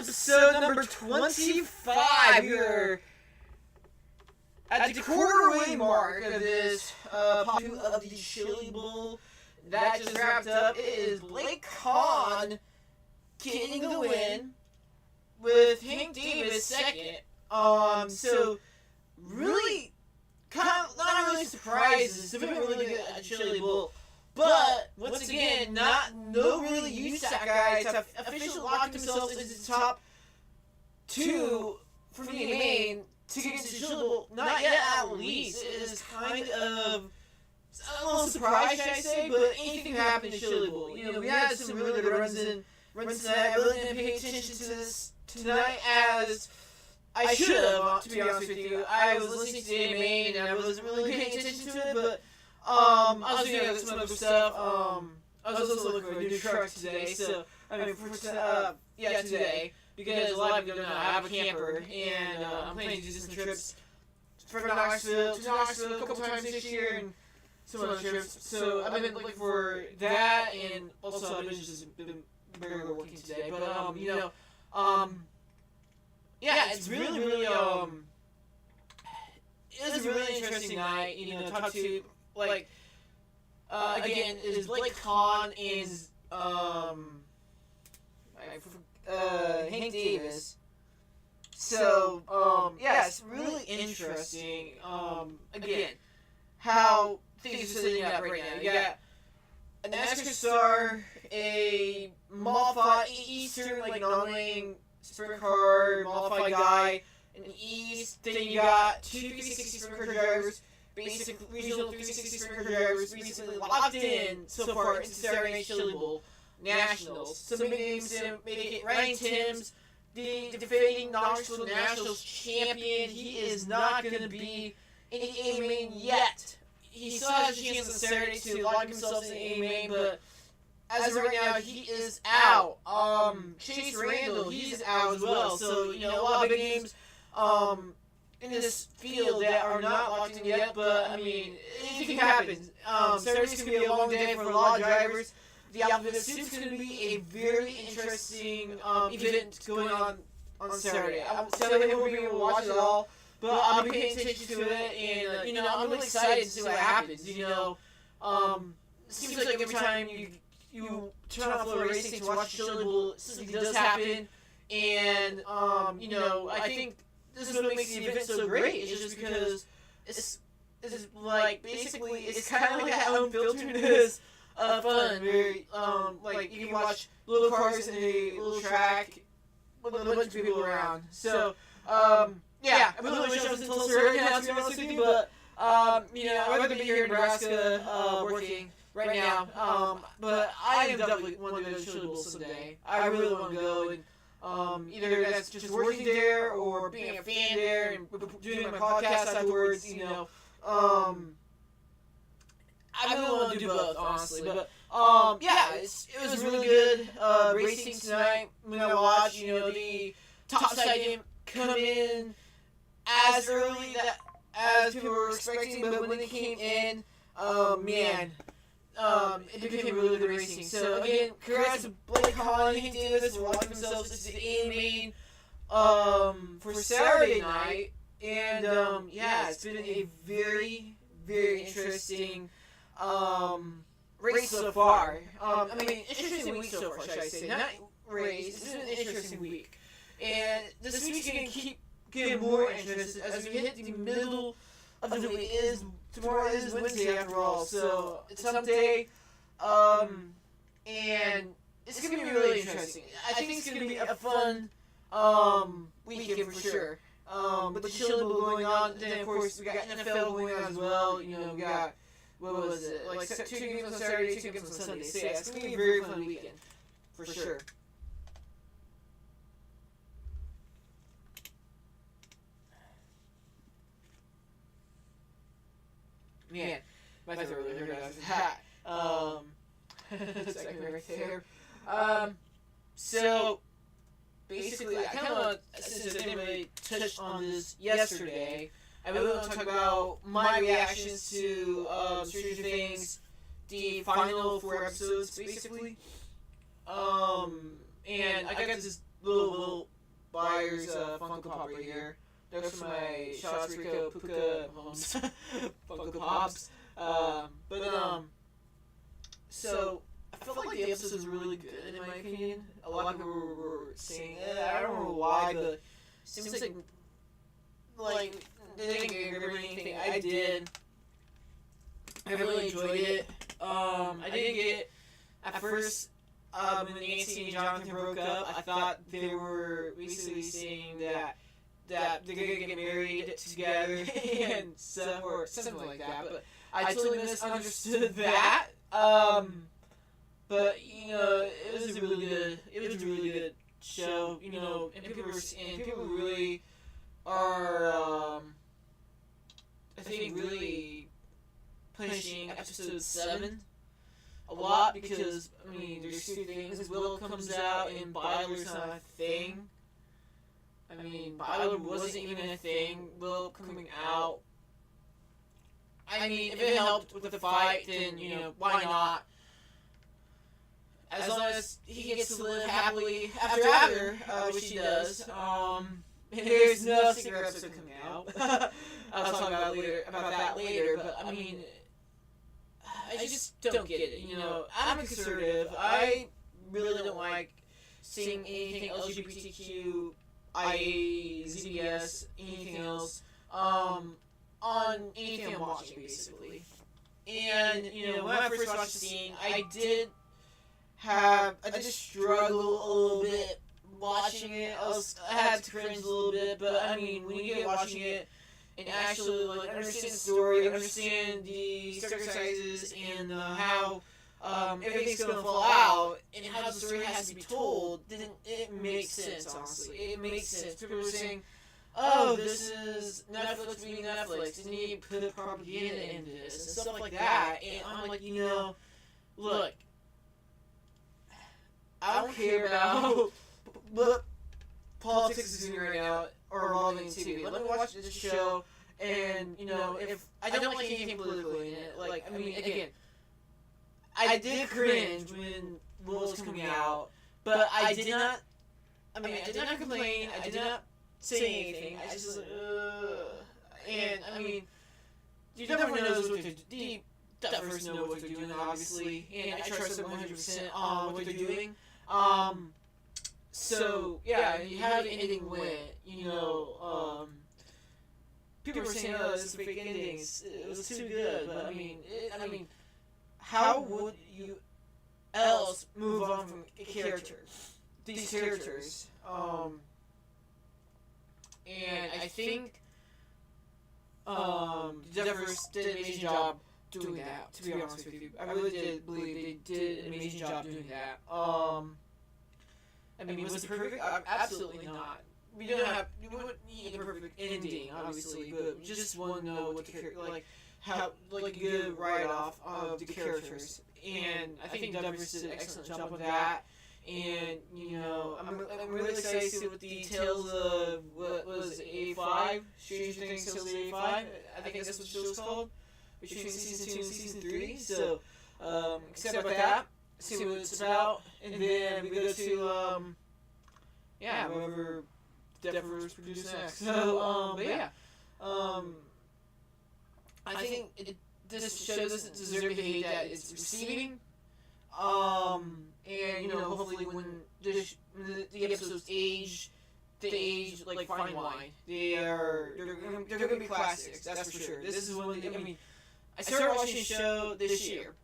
episode number 25. We're at the quarter-way mark of this part 2 of the Chili Bowl that just wrapped up. It is Blake Kahn getting the win with Hank Davis second. So really, kind of not really surprises. It's been really good at Chili Bowl. But, once again, no really USAC guys have officially locked themselves into the top 2 for the main to get into the Chili Bowl. Not yet, at least. It is kind of a little surprise, should I say, but anything can happen in the Chili Bowl. You know, we had some really good runs tonight. I really didn't pay attention to this tonight as I should have, to be honest with you. I was listening to the AMA and I wasn't really paying attention to it, but I was doing some other stuff. I was also looking for a new truck today, so, today, because a lot of people don't know, I have a camper, and I'm planning to do some trips from Knoxville to Knoxville a couple times this year, and some other trips, so I've been looking for that, and also I've been just been barely working today, but, it's really, it was a really interesting night, talk to, again, is Blake Kahn is, Hank Davis. So, it's really interesting, again, how things are sitting up right now. You got a NASCAR star, a modified Eastern, non-wing sprint car, modified guy, in the East, then you got 2 360 sprint car drivers, basic regional 360 sprint car drivers recently locked in so far into Saturday Night Chili Bowl Nationals. Some big names to make it. Ryan Timms, the defending Knoxville Nationals champion. He is not going to be in the A-Main yet. He still has a chance on Saturday to lock himself in the A-Main, but as of right now, he is out. Chase Randall, he's out as well. So, a lot of big names in this field that are not locked in yet, but, anything can happen. Saturday's going to be a long day for a lot of drivers. The Alphabet Soup's going to be a very interesting event going on Saturday. Saturday I won't be able to watch it all, but I'll be paying attention to it, and, I'm really excited to see what happens. It seems like every time you turn off Flow Racing to watch Chili Bowl, something does happen, and, I think this is what makes the event so great. It's just because it's basically, it's kind of like how unfiltered it is. Fun, very, you can watch little cars in a little track with a bunch of people around. So, I really wish I was in Tulsa right now, to be honest with you, but, I'd rather be here in Nebraska, working right now, but I am definitely want to go to Chili Bowl someday. I really want to go, and, either that's just working there, or being a fan there, and doing my podcast afterwards, I really want to do both, honestly, but, it was really good, racing tonight. When I watched, the topside game come in as early as people were expecting, but when it came in, it became really good racing. So, again, congrats to Blake Kahn and Hank Davis for locking themselves into the A-Main, for Saturday night, and, it's been a very, very interesting race so far. Interesting week so far, should I say. Not race, it's been an interesting week. And this week's going to keep getting more interesting as we hit the middle of the week. Tomorrow is Wednesday after all, so it's hump day. And it's going to be really interesting. I think it's going to be a fun weekend for sure. With the Chili Bowl going on, then of course we got NFL going on as well. We got, what was it, 2 games on Saturday, 2 games on Sunday. So it's going to be a very fun weekend, for sure. Man, my throat really hurt after that. Second right there. So, basically, I kind of, since I didn't really touch on this yesterday, I really want to talk about my reactions to Stranger Things, the final 4 episodes, basically. And I got this little Byers Funko Pop right here. Those are my Shots Rico Puka Homes Funko Pops. So I felt like the episode was really good in my opinion. A lot of people were saying I don't know why, but it seems like they didn't get rid of anything. I did. I really enjoyed it. I didn't get at first. When Nancy and Jonathan broke up, I thought they were basically saying that they're gonna get married together and stuff or something like that. But I totally misunderstood that. But it was a really good. It was a really good show. And people really are. I think really pushing episode 7 a lot because there's two things. Will comes out and Byler's not a thing. Byler wasn't even a thing. Will coming out. If it helped with the fight, then why not? As long as he gets to live happily after, which he does. And there's no secret episode coming out. I'll talk about that later. But I just don't get it. I'm a conservative. I really don't like seeing anything LGBTQ, IA, ZBS, anything else, on anything I'm watching, basically. And, when I first watched the scene, I did struggle a little bit watching it. I had to cringe a little bit, but, when you get watching it, and actually understand the story, understand the circumstances, and how everything's gonna fall out, and how the story has to be told, then it makes sense. Honestly, it makes sense. People were saying, "Oh, this is Netflix being Netflix, and you put propaganda into this and stuff like that." And I'm like, look, I don't care about what politics is doing right now or evolving into. Let me watch this show, and if I don't like anything politically in it, again, I did cringe when Will was coming out, but I did not. I did not complain. I did not say anything. I just and you definitely knows what they're doing. Definitely know what they're doing, obviously, and I trust them 100% on what they're doing. So yeah, how the ending went, people were saying, "Oh, this is a fake ending. It was too good." But how would you else move on from these characters? And I think Devers did an amazing job doing that. To be honest with you, I really did believe they did an amazing job doing that. Was it perfect? Absolutely not. We wouldn't need a perfect ending, obviously, but we just want to know what the character, how a good write-off of the characters. And I think Devers did an excellent job of that. And I'm really excited to see what the Tales of what was it, A5, Stranger Things Tales of A5. I think that's what the show's called, between season 2 and season 3. So excited about that. See what it's about, and then we go to whoever Devers produces next. So I think this show doesn't deserve the hate that it's receiving. And hopefully when the episodes age like fine wine. They're gonna be classics. That's for sure. This is one. I started watching the show this year.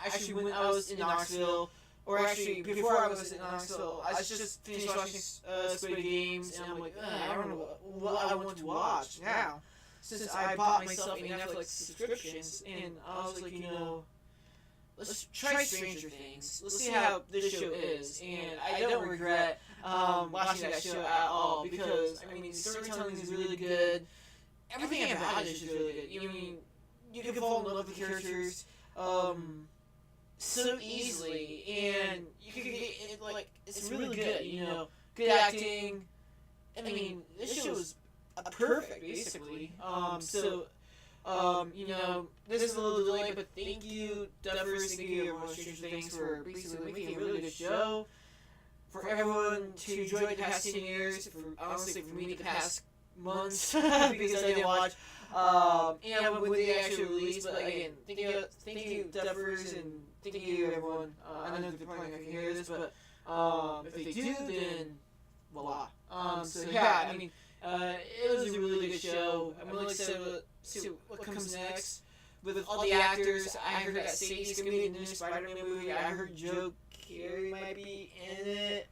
Actually, when I was in Knoxville, or actually before I was in Knoxville, I just finished watching Squid Games, and I'm like, I don't know what I want to watch now. Since I bought myself a Netflix subscriptions, and I was like, let's try Stranger Things. Let's see how this show is, and I don't regret watching that show at all because the storytelling is really good. Everything about it is really good. You can fall in love with the characters so easily, and you can get it, it's really good. Good acting. This show is perfect, basically. This is a little delayed, but thank you, Devers, thank you, everyone, Stranger Things, for basically making a really good show. for everyone to enjoy the past 10 years. Honestly, for me, the past months because I didn't watch. And when they actually released, but again, thank you, Duffers, and thank you, everyone. I know they're probably not gonna hear this, but if they do, then voila. So yeah, I mean, it was a really good show. I'm really excited to see what comes next with all the actors. I heard that Sadie's gonna be in the new Spider-Man movie. I heard Joe Carey might be in it.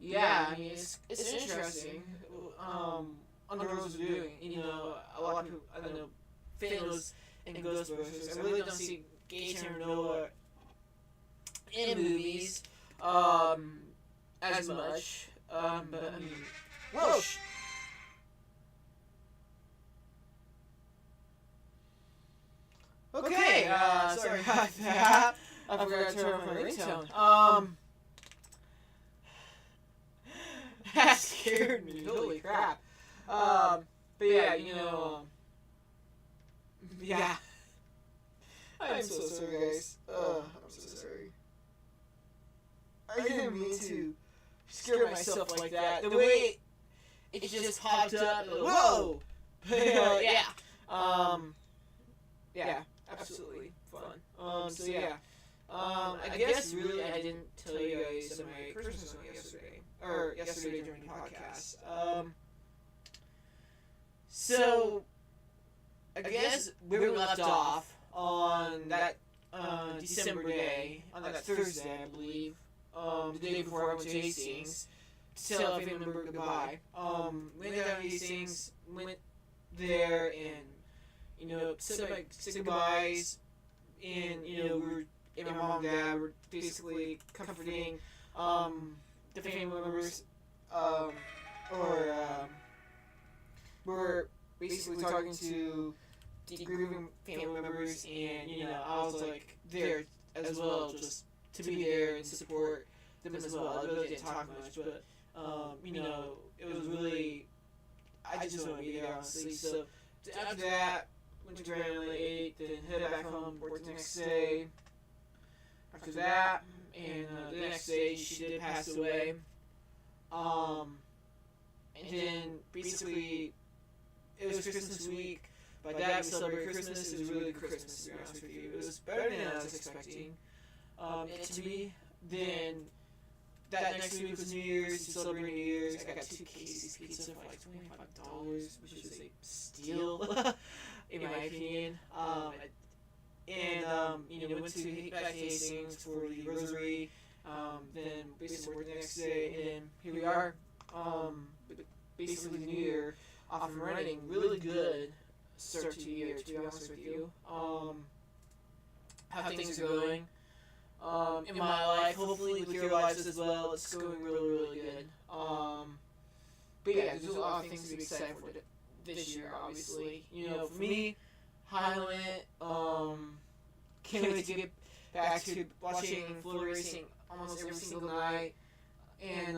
Yeah, I mean, it's interesting. Underworld's doing. You know, a lot of people, I don't know, fans and Ghostbusters. I really don't see Gaten or Noah in movies as much. But I mean, whoa. Okay, sorry about that. I forgot to turn off my ringtone. That scared me. Holy crap. But yeah, you know, yeah. I'm so sorry, guys. I'm so sorry. I didn't mean to scare myself like that. The way it just popped up, like, whoa! Yeah. Yeah, absolutely fun. So yeah. I guess really I didn't tell you guys my Christmas song yesterday during the podcast. So I guess where we left off on that December day, on that Thursday, I believe, the day before I went to Hastings to tell a family member goodbye. Went down to Hastings, went there and, you know, said goodbyes, and, you know, my mom and dad were basically comforting the family members, we're basically talking to the grieving family members, and, you know, I was like there as well, just to be there and support them as well. I really didn't talk much, but you know, it was really, I just want to be there, honestly. So after that, went to Grand Island, ate, then headed back home, worked the next day. After that, and the next day she did pass away. And then basically it was Christmas week. My dad would celebrate Christmas. It was really good Christmas, to be honest with you. It was better than I was expecting it to be. Then that next week was New Year's. To celebrate New Year's, I got 2 Casey's pizza for like $25, which is a steal, in my opinion. You know, went to back to Hastings for the Rosary. Then basically worked the next day, and then here we are. Basically the New Year off and running. Really good start to the year, to be honest with you. How things are going in my life, hopefully with your lives as well. It's going really, really good. But yeah, there's a lot of things to be excited for this year, obviously. You know, for me, Highland, can't wait to get back to watching floor racing almost every single night, and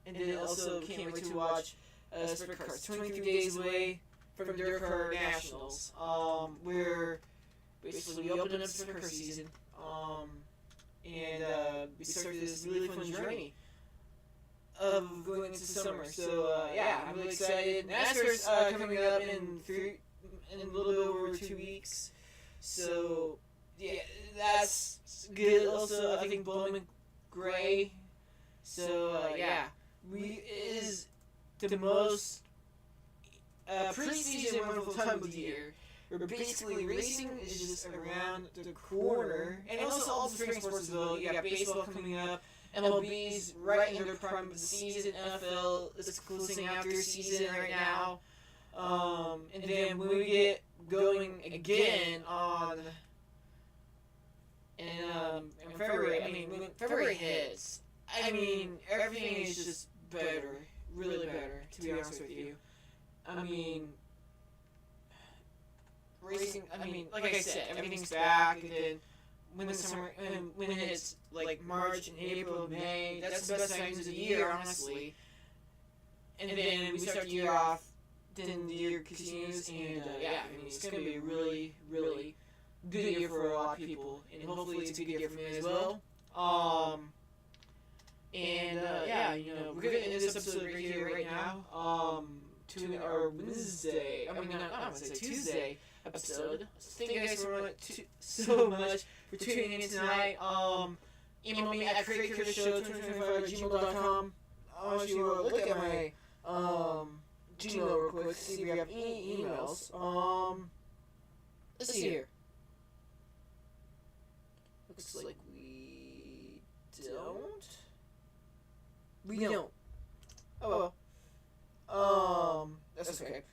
then also can't wait to watch Sprint Cars 23 days away from Dirt Car Nationals, where basically we opened up Sprint Car season, and we started this really fun journey of going into summer. So yeah, I'm really excited. NASCAR's coming up in a little bit over 2 weeks. So yeah, that's good. Also, I think Bowman Gray. So yeah, it is the most preseason wonderful time of the year. Where basically racing is just around the corner, and also all the spring sports as well. You got baseball coming up, MLB's right in their prime of the season. NFL is closing out their season right now, and then when we get going again in February. I mean, when February hits, I mean, everything is just better, really better, to be honest with you. I mean, racing, like I said, everything's back, and then when the summer, when it's like March and April, May, that's the best times of the year, honestly. And then we start the year off, then the year continues, and yeah, I mean, it's going to be a really, really good year for a lot of people, and hopefully it's a good year for me as well. Yeah, we're gonna end this episode right here, right now. To our Wednesday. I mean, not Wednesday, Tuesday episode. Thank you guys so much for tuning in tonight. Email me at kraig2025@gmail.com. I want you to look at my Gmail real quick, see if we have any emails. Let's see here. Looks like we don't. We don't. Oh well. That's okay.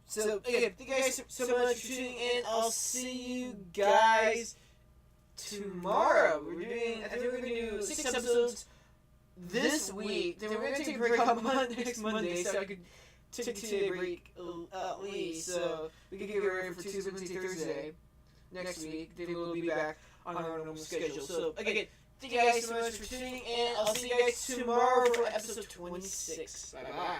So, again, thank you guys so much for tuning in. I'll see you guys tomorrow. I think we're going to do 6 episodes this week. Then we're going to take a break on next Monday, so I could take a 2-day break at least. So, we can get ready for Tuesday, Wednesday, Thursday next week. Then we'll be back on our normal schedule. So, again, thank you guys so much for tuning in. I'll see you guys tomorrow for episode 26. Bye-bye.